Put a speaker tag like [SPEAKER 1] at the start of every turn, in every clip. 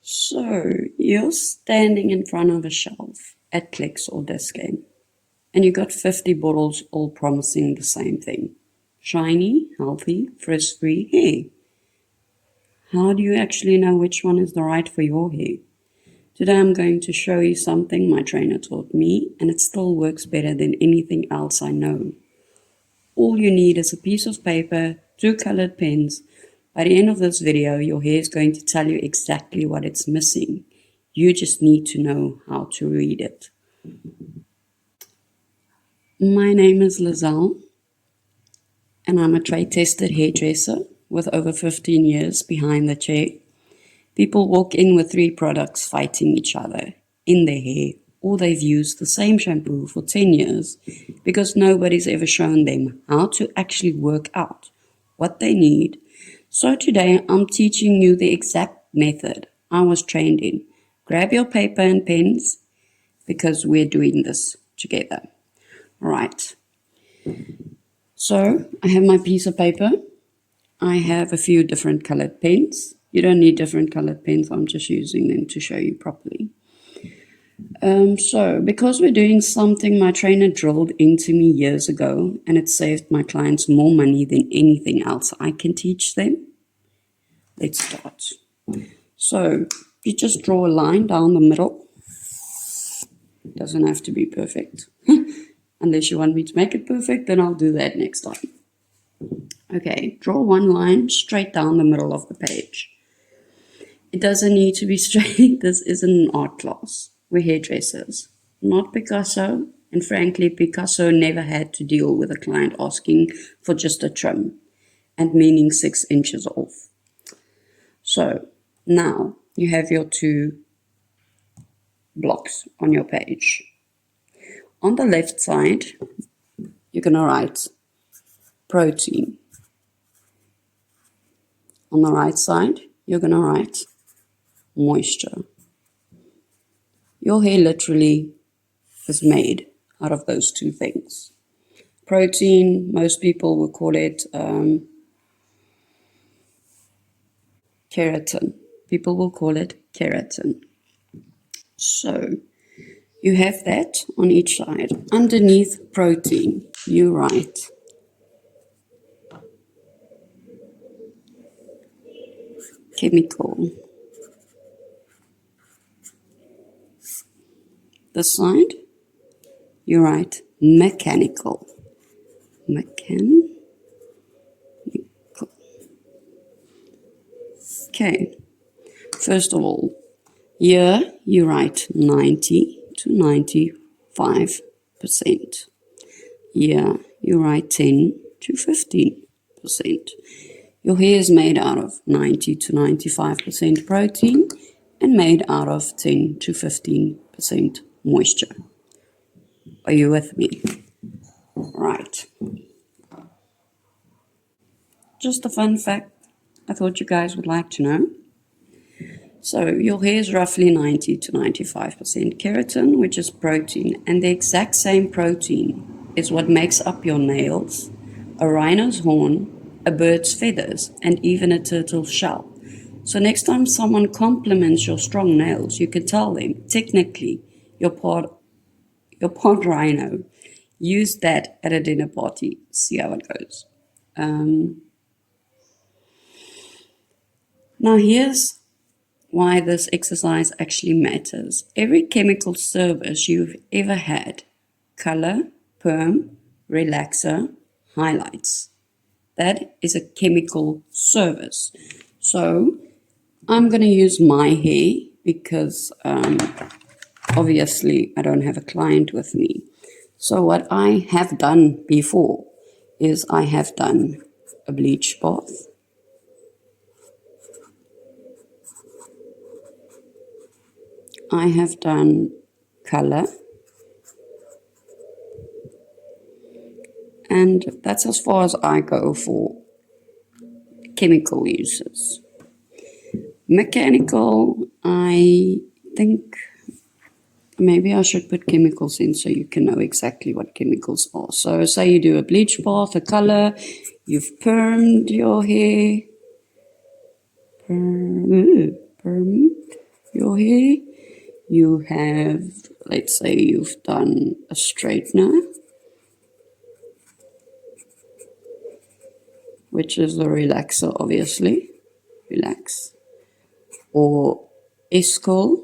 [SPEAKER 1] So you're standing in front of a shelf at Clicks or Dis-Chem, and you got 50 bottles all promising the same thing. Shiny, healthy, frizz-free hair. How do you actually know which one is the right for your hair? Today I'm going to show you something my trainer taught me, and it still works better than anything else I know. All you need is a piece of paper, 2 colored pens. By the end of this video, your hair is going to tell you exactly what it's missing. You just need to know how to read it. My name is Lizelle, and I'm a trade-tested hairdresser with over 15 years behind the chair. People walk in with 3 products fighting each other in their hair, or they've used the same shampoo for 10 years because nobody's ever shown them how to actually work out what they need. So today I'm teaching you the exact method I was trained in. Grab your paper and pens because we're doing this together. Right. So I have my piece of paper. I have a few different colored pens. You don't need different colored pens. I'm just using them to show you properly. So because we're doing something my trainer drilled into me years ago, and it saved my clients more money than anything else I can teach them, let's start. So you just draw a line down the middle. It doesn't have to be perfect. Unless you want me to make it perfect, then I'll do that next time. Okay, draw one line straight down the middle of the page. It doesn't need to be straight. This isn't an art class. We're hairdressers, not Picasso. And frankly, Picasso never had to deal with a client asking for just a trim and meaning 6 inches off. So now you have your 2 blocks on your page. On the left side, you're going to write protein. On the right side, you're going to write moisture. Your hair literally is made out of those 2 things. Protein, most people will call it keratin. People will call it keratin. So you have that on each side. Underneath protein, you write chemical. This side, you write mechanical. Mechanical. Okay. First of all, here you write 90 to 95%. Here you write 10 to 15%. Your hair is made out of 90 to 95% protein and made out of 10 to 15% moisture. Are you with me? Right. Just a fun fact I thought you guys would like to know. So your hair is roughly 90 to 95% keratin, which is protein, and the exact same protein is what makes up your nails, a rhino's horn, a bird's feathers, and even a turtle's shell. So next time someone compliments your strong nails, you can tell them, technically, you're part rhino. Use that at a dinner party. See how it goes. Now here's why this exercise actually matters. Every chemical service you've ever had, color, perm, relaxer, highlights, that is a chemical service. So I'm going to use my hair because obviously I don't have a client with me. So what I have done before is I have done a bleach bath. I have done color. And that's as far as I go for chemical uses. Mechanical, I think maybe I should put chemicals in so you can know exactly what chemicals are. So say you do a bleach bath, a color, you've permed your hair. Permed. your hair. You have, let's say you've done a straightener, which is a relaxer, obviously. Relax. Or Escol.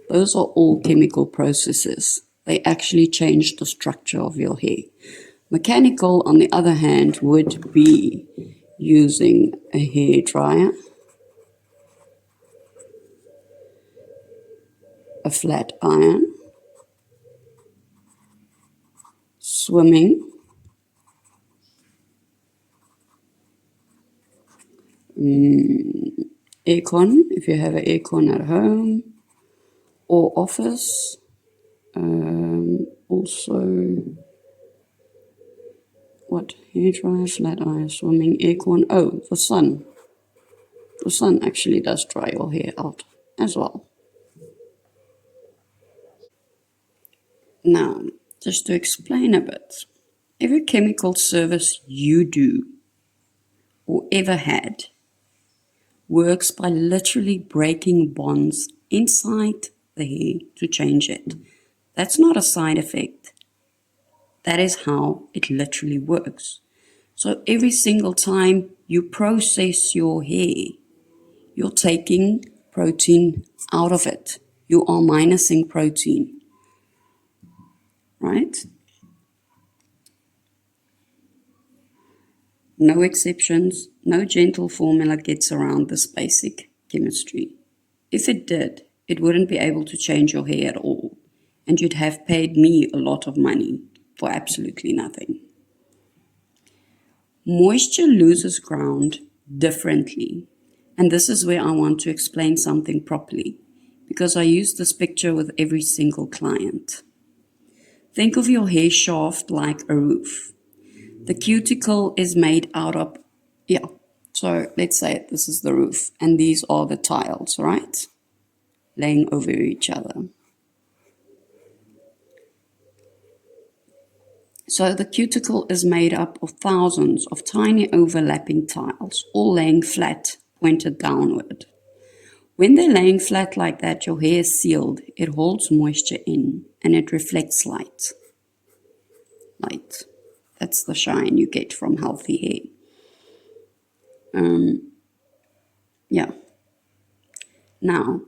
[SPEAKER 1] Those are all chemical processes. They actually change the structure of your hair. Mechanical, on the other hand, would be using a hair dryer, a flat iron, swimming, aircon, if you have an aircon at home, or office. Also, what? Hair dryer, flat iron, swimming, aircon. Oh, the sun. The sun actually does dry your hair out as well. Now, just to explain a bit, every chemical service you do or ever had works by literally breaking bonds inside the hair to change it. That's not a side effect. That is how it literally works. So every single time you process your hair, you're taking protein out of it. You are minusing protein, right? No exceptions, no gentle formula gets around this basic chemistry. If it did, it wouldn't be able to change your hair at all, and you'd have paid me a lot of money for absolutely nothing. Moisture loses ground differently, and this is where I want to explain something properly, because I use this picture with every single client. Think of your hair shaft like a roof. The cuticle is made out of, so let's say this is the roof, and these are the tiles, right? Laying over each other. So the cuticle is made up of thousands of tiny overlapping tiles, all laying flat, pointed downward. When they're laying flat like that, your hair is sealed. It holds moisture in, and it reflects light. That's the shine you get from healthy hair. Now,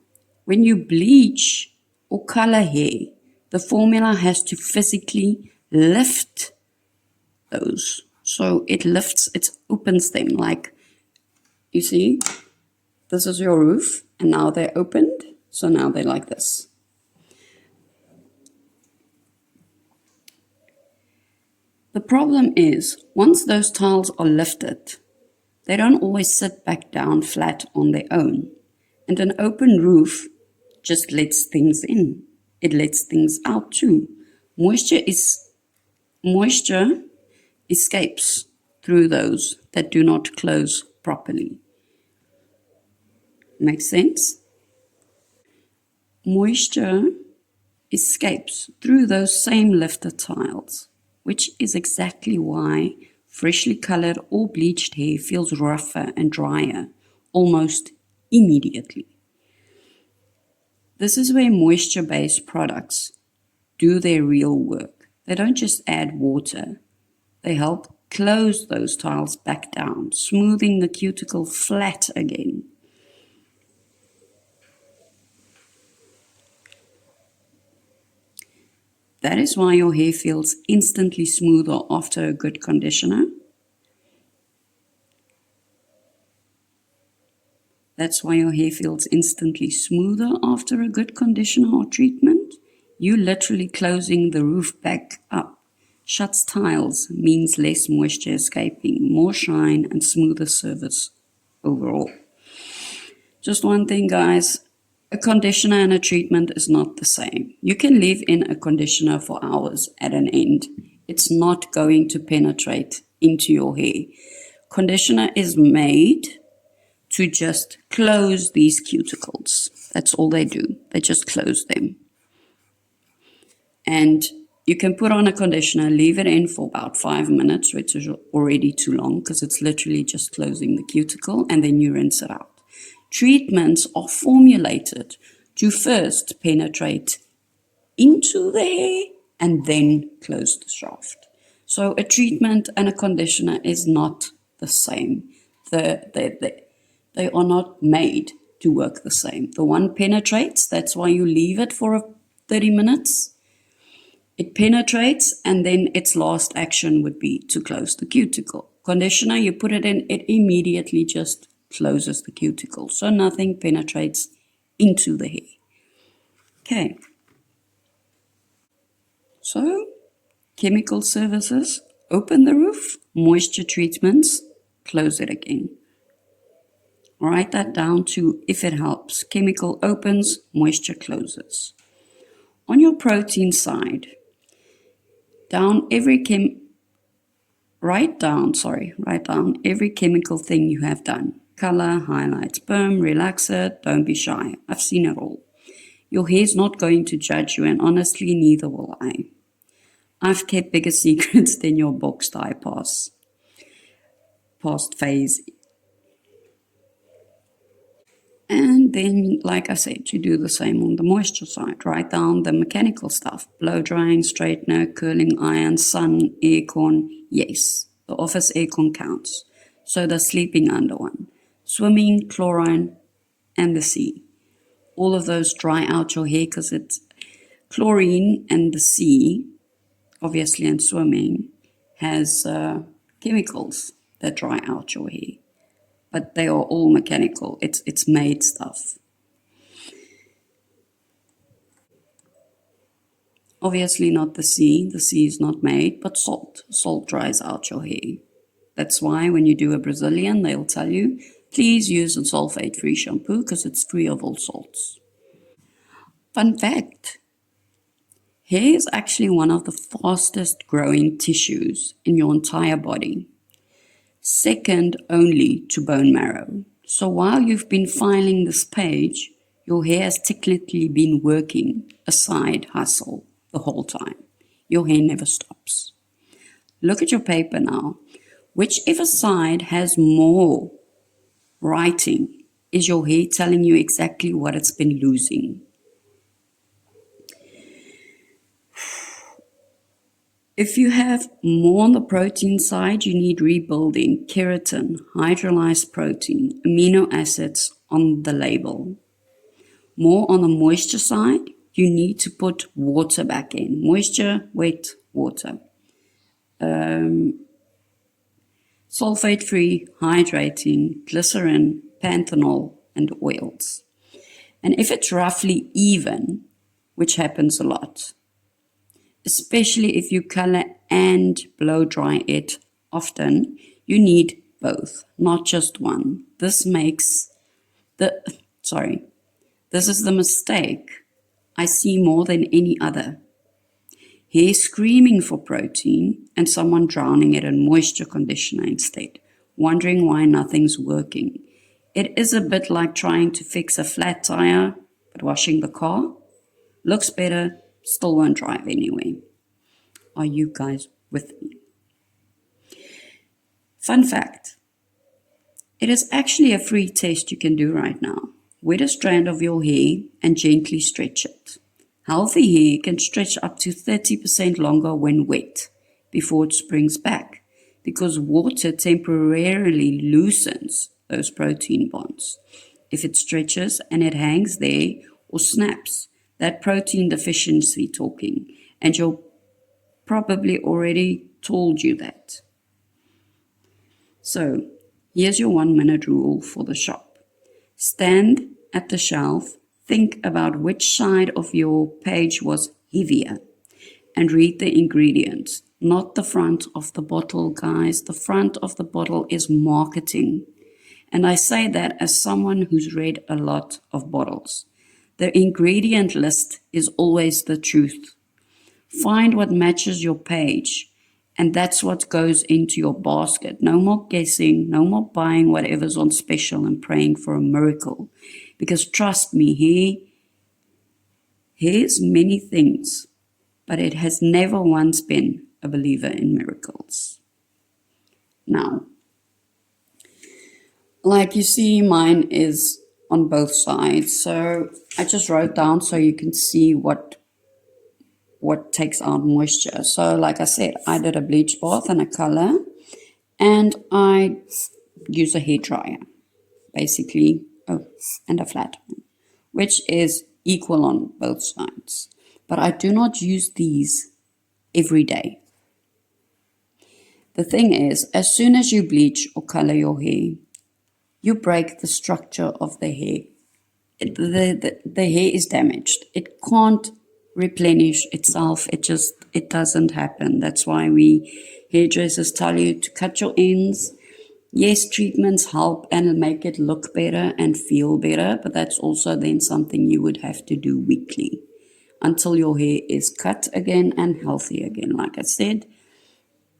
[SPEAKER 1] when you bleach or color hair, the formula has to physically lift those. So it lifts, it opens them. Like, you see, this is your roof, and now they're opened. So now they're like this. The problem is, once those tiles are lifted, they don't always sit back down flat on their own. And an open roof just lets things in. It lets things out too. Moisture escapes through those that do not close properly. Makes sense? Moisture escapes through those same lifted tiles, which is exactly why freshly colored or bleached hair feels rougher and drier almost immediately. This is where moisture-based products do their real work. They don't just add water. They help close those tiles back down, smoothing the cuticle flat again. That is why your hair feels instantly smoother after a good conditioner. That's why your hair feels instantly smoother after a good conditioner or treatment. You literally closing the roof back up. Shuts tiles means less moisture escaping, more shine and smoother service overall. Just one thing, guys. A conditioner and a treatment is not the same. You can leave in a conditioner for hours at an end. It's not going to penetrate into your hair. Conditioner is made to just close these cuticles. That's all they do. They just close them. And you can put on a conditioner, leave it in for about 5 minutes, which is already too long because it's literally just closing the cuticle, and then you rinse it out. Treatments are formulated to first penetrate into the hair and then close the shaft. So a treatment and a conditioner is not the same. They are not made to work the same. The one penetrates, that's why you leave it for 30 minutes. It penetrates, and then its last action would be to close the cuticle. Conditioner, you put it in, it immediately just closes the cuticle, so nothing penetrates into the hair. Okay. So, chemical services, open the roof, moisture treatments, close it again. Write that down too if it helps. Chemical opens, moisture closes. On your protein side, write down every chemical thing you have done. Color, highlight, sperm, relaxer, don't be shy. I've seen it all. Your hair's not going to judge you, and honestly, neither will I. I've kept bigger secrets than your box dye past phase. And then, like I said, you do the same on the moisture side. Write down the mechanical stuff. Blow drying, straightener, curling iron, sun, aircon. Yes, the office aircon counts. So does sleeping under one. Swimming, chlorine, and the sea. All of those dry out your hair because it's chlorine, and the sea, obviously, and swimming has chemicals that dry out your hair. But they are all mechanical. It's made stuff. Obviously not the sea. The sea is not made, but salt. Salt dries out your hair. That's why when you do a Brazilian, they'll tell you, please use a sulfate-free shampoo because it's free of all salts. Fun fact, hair is actually one of the fastest growing tissues in your entire body. Second only to bone marrow. So while you've been filing this page, your hair has technically been working a side hustle the whole time. Your hair never stops. Look at your paper now. Whichever side has more writing is your hair telling you exactly what it's been losing. If you have more on the protein side, you need rebuilding, keratin, hydrolyzed protein, amino acids on the label. More on the moisture side, you need to put water back in. Moisture, wet, water. Sulfate-free, hydrating, glycerin, panthenol, and oils. And if it's roughly even, which happens a lot, especially if you color and blow dry it often, you need both, not just one. This is the mistake I see more than any other. Hair screaming for protein and someone drowning it in moisture conditioner instead, wondering why nothing's working. It is a bit like trying to fix a flat tire, but washing the car. Looks better, still won't drive anyway. Are you guys with me? Fun fact, it is actually a free test you can do right now. Wet a strand of your hair and gently stretch it. Healthy hair can stretch up to 30% longer when wet before it springs back because water temporarily loosens those protein bonds. If it stretches and it hangs there or snaps, that protein deficiency talking, and you're probably already told you that. So, here's your 1-minute rule for the shop. Stand at the shelf, think about which side of your page was heavier, and read the ingredients, not the front of the bottle, guys. The front of the bottle is marketing. And I say that as someone who's read a lot of bottles. The ingredient list is always the truth. Find what matches your page, and that's what goes into your basket. No more guessing, no more buying whatever's on special and praying for a miracle. Because trust me, here's many things, but it has never once been a believer in miracles. Now, like you see, mine is on both sides. So I just wrote down so you can see what takes out moisture. So like I said, I did a bleach bath and a color, and I use a hair dryer, basically, and a flat iron, which is equal on both sides. But I do not use these every day. The thing is, as soon as you bleach or color your hair, you break the structure of the hair. The hair is damaged. It can't replenish itself. It doesn't happen. That's why hairdressers tell you to cut your ends. Yes, treatments help and make it look better and feel better, but that's also then something you would have to do weekly until your hair is cut again and healthy again. Like I said,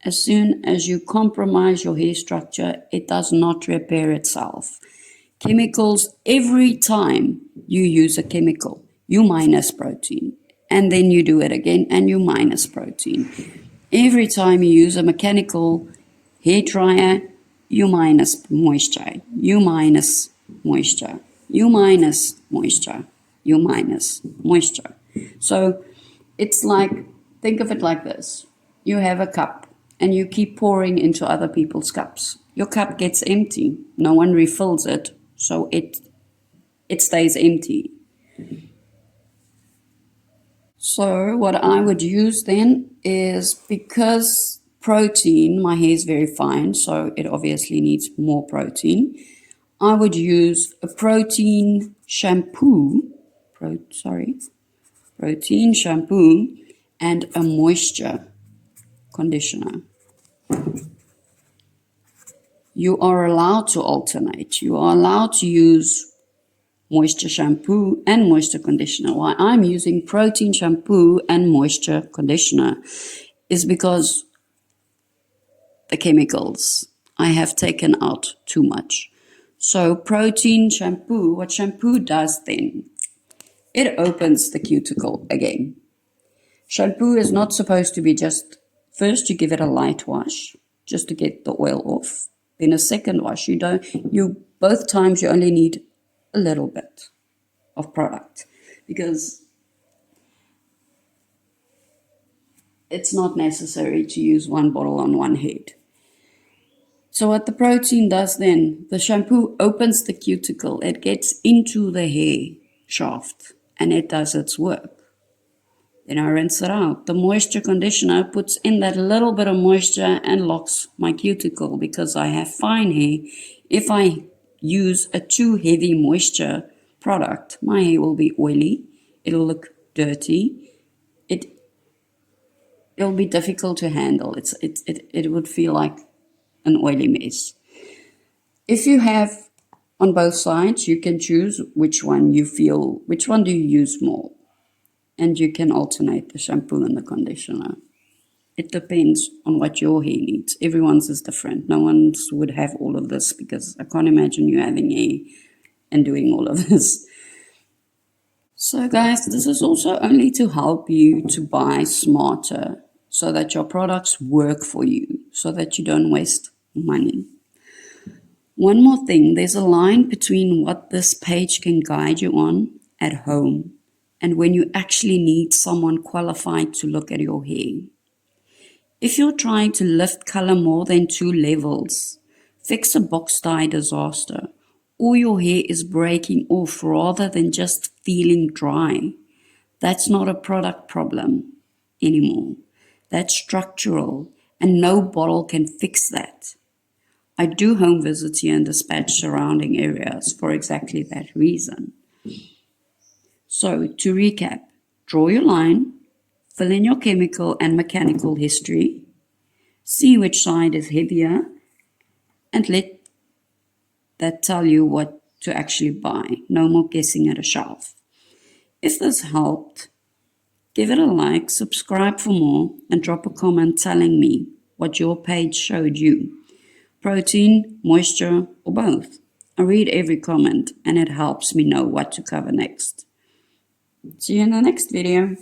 [SPEAKER 1] as soon as you compromise your hair structure, it does not repair itself. Chemicals, every time you use a chemical, you minus protein. And then you do it again and you minus protein. Every time you use a mechanical hair dryer, you minus moisture, you minus moisture, you minus moisture, you minus moisture. So it's like, think of it like this. You have a cup and you keep pouring into other people's cups. Your cup gets empty. No one refills it, so it stays empty. So what I would use then is, because protein, my hair is very fine, so it obviously needs more protein. I would use a protein shampoo, protein shampoo and a moisture conditioner. You are allowed to alternate. You are allowed to use moisture shampoo and moisture conditioner. Why I'm using protein shampoo and moisture conditioner is because the chemicals, I have taken out too much. So protein shampoo, what shampoo does then, it opens the cuticle again. Shampoo is not supposed to be just, first you give it a light wash just to get the oil off. Then a second wash. Both times you only need a little bit of product, because it's not necessary to use one bottle on one head. So what the protein does then, the shampoo opens the cuticle, it gets into the hair shaft and it does its work. Then I rinse it out. The moisture conditioner puts in that little bit of moisture and locks my cuticle, because I have fine hair. If I use a too heavy moisture product, my hair will be oily, it'll look dirty, it'll be difficult to handle. It would feel like an oily mess. If you have on both sides, you can choose which one do you use more, and you can alternate the shampoo and the conditioner. It depends on what your hair needs. Everyone's is different. No one's would have all of this, because I can't imagine you having hair and doing all of this. So guys, this is also only to help you to buy smarter, so that your products work for you, so that you don't waste money. One more thing, there's a line between what this page can guide you on at home and when you actually need someone qualified to look at your hair. If you're trying to lift color more than 2 levels, fix a box dye disaster, or your hair is breaking off rather than just feeling dry, that's not a product problem anymore. That's structural, and no bottle can fix that. I do home visits here and dispatch surrounding areas for exactly that reason. So to recap, draw your line, fill in your chemical and mechanical history, see which side is heavier, and let that tell you what to actually buy. No more guessing at a shelf. If this helped, give it a like, subscribe for more, and drop a comment telling me what your page showed you. Protein, moisture, or both. I read every comment and it helps me know what to cover next. See you in the next video.